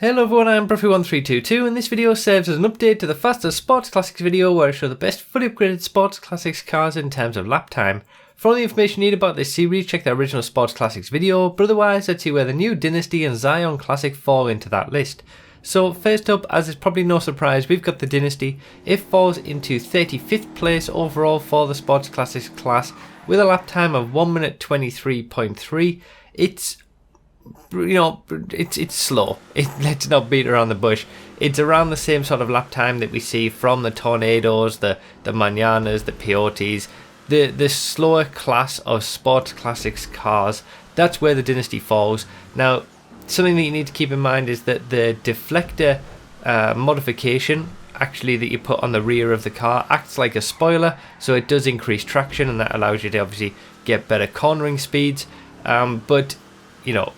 Hello everyone, I'm Profi1322 and this video serves as an update to the fastest Sports Classics video where I show the best fully upgraded Sports Classics cars in terms of lap time. For all the information you need about this series, check the original Sports Classics video, but otherwise let's see where the new Dynasty and Zion Classic fall into that list. So first up, as it's probably no surprise, we've got the Dynasty. It falls into 35th place overall for the Sports Classics class with a lap time of 1 minute 23.3. It's slow. Let's not beat around the bush. It's around the same sort of lap time that we see from the Tornadoes, the Mañanas, the Peyotes, the slower class of Sports Classics cars. That's where the Dynasty falls. Now, something that you need to keep in mind is that the deflector modification actually that you put on the rear of the car acts like a spoiler, so it does increase traction and that allows you to obviously get better cornering speeds. But you know,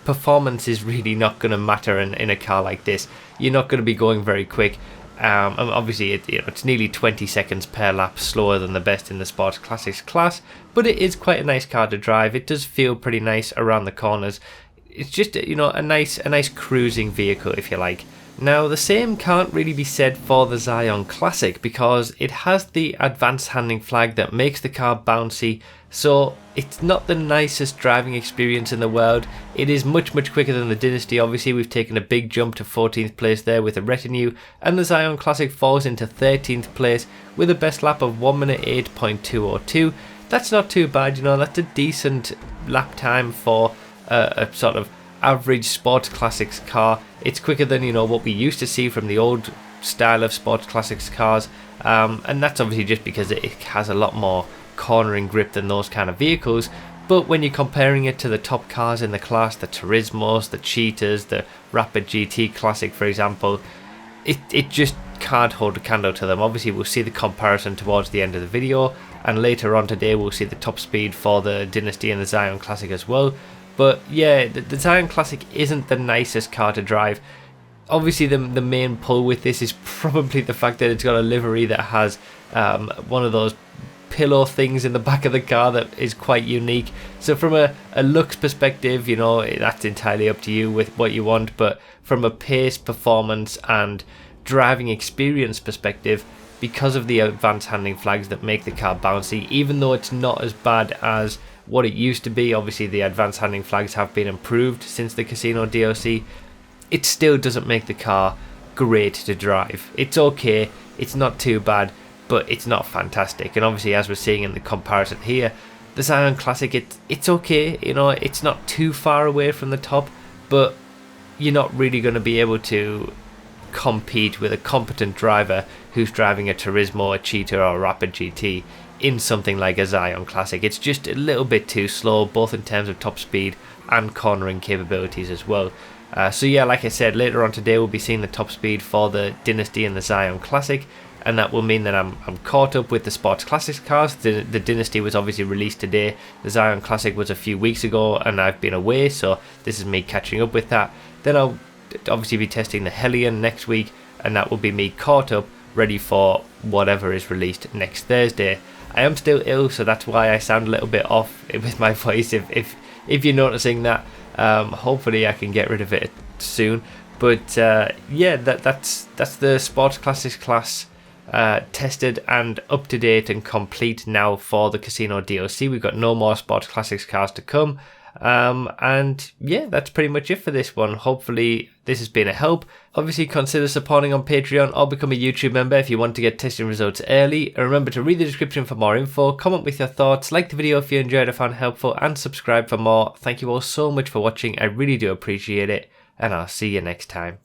performance is really not going to matter in a car like this. You're not going to be going very quick. And obviously, it's nearly 20 seconds per lap slower than the best in the Sports Classics class, but it is quite a nice car to drive. It does feel pretty nice around the corners. It's just a nice cruising vehicle, if you like. Now, the same can't really be said for the Zion Classic because it has the advanced handling flag that makes the car bouncy, so it's not the nicest driving experience in the world. It is much quicker than the Dynasty. Obviously, we've taken a big jump to 14th place there with the retinue, and the Zion Classic falls into 13th place with a best lap of 1 minute 8.202. That's not too bad, that's a decent lap time for a sort of average Sports Classics car. It's quicker than what we used to see from the old style of Sports Classics cars, and that's obviously just because it has a lot more cornering grip than those kind of vehicles. But when you're comparing it to the top cars in the class, the Turismos, the Cheetahs, the Rapid GT Classic for example, it just can't hold a candle to them. Obviously we'll see the comparison towards the end of the video, and later on today we'll see the top speed for the Dynasty and the Zion Classic as well. But yeah, the Zion Classic isn't the nicest car to drive. Obviously the main pull with this is probably the fact that it's got a livery that has one of those pillow things in the back of the car that is quite unique. So from a looks perspective, that's entirely up to you with what you want. But from a pace, performance and driving experience perspective, because of the advanced handling flags that make the car bouncy, even though it's not as bad as what it used to be, obviously the advanced handling flags have been improved since the Casino DLC, it still doesn't make the car great to drive. It's okay, it's not too bad, but it's not fantastic. And obviously, as we're seeing in the comparison here, the Zion Classic, it's okay, it's not too far away from the top, but you're not really going to be able to compete with a competent driver who's driving a Turismo, a Cheetah or a Rapid GT in something like a Zion Classic. It's just a little bit too slow, both in terms of top speed and cornering capabilities as well. So yeah, like I said, later on today we'll be seeing the top speed for the Dynasty and the Zion Classic, and that will mean that I'm caught up with the Sports Classics cars. The Dynasty was obviously released today, the Zion Classic was a few weeks ago, and I've been away, so this is me catching up with that. Then I'll obviously be testing the Hellion next week, and that will be me caught up, ready for whatever is released next Thursday. I am still ill, so that's why I sound a little bit off with my voice. If you're noticing that, hopefully I can get rid of it soon. But yeah, that's the Sports Classics class tested and up to date and complete now for the Casino DLC. We've got no more Sports Classics cars to come. And yeah, that's pretty much it for this one. Hopefully this has been a help. Obviously consider supporting on Patreon or become a YouTube member if you want to get testing results early. And remember to read the description for more info, comment with your thoughts, like the video if you enjoyed or found helpful, and subscribe for more. Thank you all so much for watching, I really do appreciate it, and I'll see you next time.